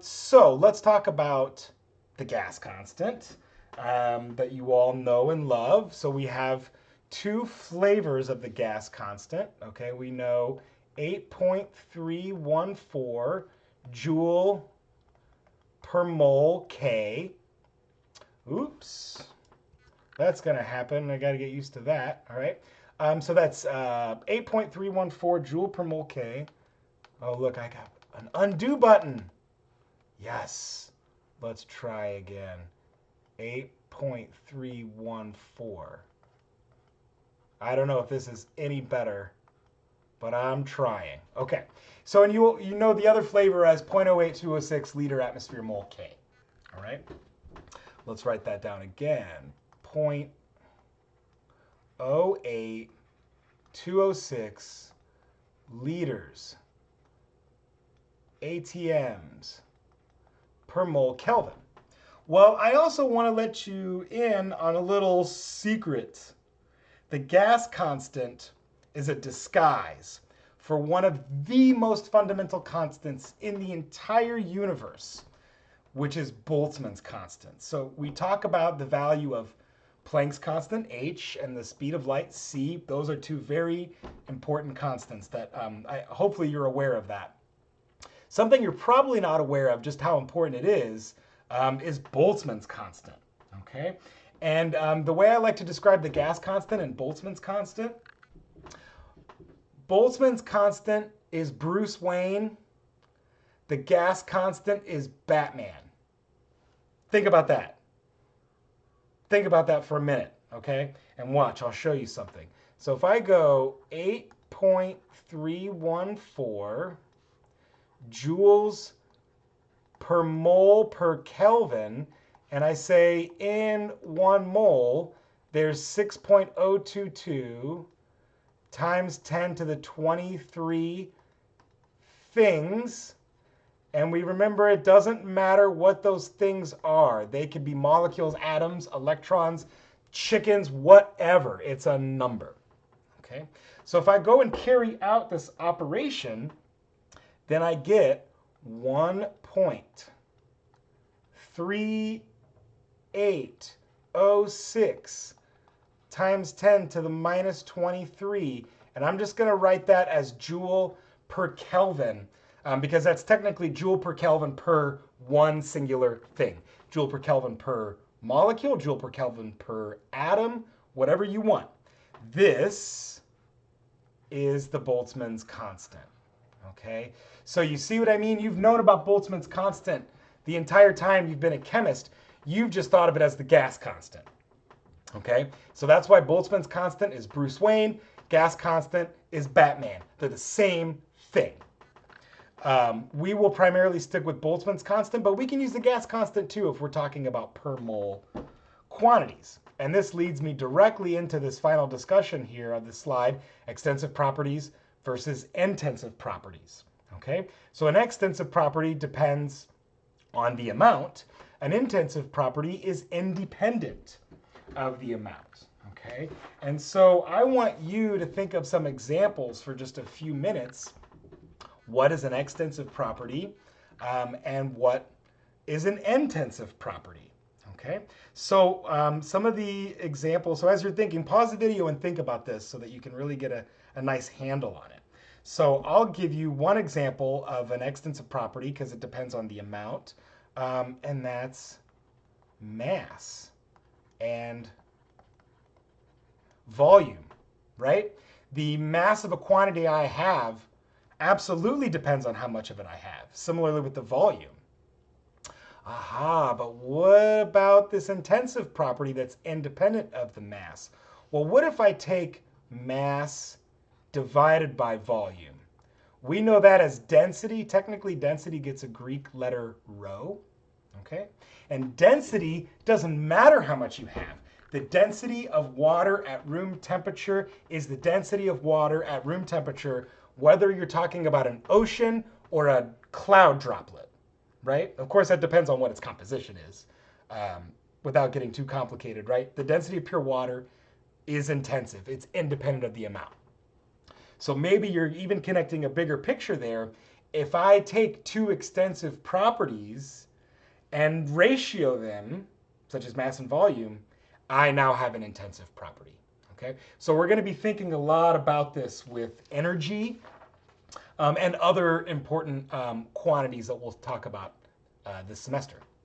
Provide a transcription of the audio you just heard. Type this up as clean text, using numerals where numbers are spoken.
So let's talk about the gas constant that you all know and love. So we have two flavors of the gas constant. Okay, we know 8.314 joule per mole K. Oops, that's going to happen. I got to get used to that. All right. So that's 8.314 joule per mole K. Oh, look, I got an undo button. Yes. Let's try again. 8.314. I don't know if this is any better, but I'm trying. Okay. So, and you know the other flavor as 0.08206 liter atmosphere mole K. All right. Let's write that down again. 0.08206 liters ATMs per mole Kelvin. Well, I also want to let you in on a little secret. The gas constant is a disguise for one of the most fundamental constants in the entire universe, which is Boltzmann's constant. So we talk about the value of Planck's constant, h, and the speed of light, c. Those are two very important constants that hopefully you're aware of that. Something you're probably not aware of, just how important it is Boltzmann's constant, okay? And the way I like to describe the gas constant and Boltzmann's constant is Bruce Wayne. The gas constant is Batman. Think about that. Think about that for a minute, okay? And watch, I'll show you something. So if I go 8.314 joules per mole per Kelvin, and I say in 1 mole, there's 6.022 times 10 to the 23 things. And we remember it doesn't matter what those things are. They could be molecules, atoms, electrons, chickens, whatever. It's a number. Okay? So if I go and carry out this operation, then I get 1.3806 times 10 to the minus 23. And I'm just going to write that as joule per Kelvin because that's technically joule per Kelvin per one singular thing. Joule per Kelvin per molecule, joule per Kelvin per atom, whatever you want. This is the Boltzmann's constant. Okay, so you see what I mean? You've known about Boltzmann's constant the entire time you've been a chemist. You've just thought of it as the gas constant. Okay, so that's why Boltzmann's constant is Bruce Wayne, gas constant is Batman. They're the same thing. We will primarily stick with Boltzmann's constant, but we can use the gas constant too if we're talking about per mole quantities. And this leads me directly into this final discussion here of the slide, extensive properties versus intensive properties. Okay, so an extensive property depends on the amount. An intensive property is independent of the amount. Okay, and so I want you to think of some examples for just a few minutes. What is an extensive property and what is an intensive property? Okay, so some of the examples, so as you're thinking, pause the video and think about this so that you can really get a nice handle on it. So I'll give you one example of an extensive property because it depends on the amount, and that's mass and volume, right? The mass of a quantity I have absolutely depends on how much of it I have. Similarly with the volume. Aha, but what about this intensive property that's independent of the mass? Well, what if I take mass divided by volume? We know that as density. Technically, density gets a Greek letter rho, okay? And density doesn't matter how much you have. The density of water at room temperature is the density of water at room temperature, whether you're talking about an ocean or a cloud droplet, right? Of course, that depends on what its composition is, without getting too complicated, right? The density of pure water is intensive. It's independent of the amount. So maybe you're even connecting a bigger picture there if I take two extensive properties and ratio them, such as mass and volume, I now have an intensive property. Okay, so we're going to be thinking a lot about this with energy and other important quantities that we'll talk about this semester.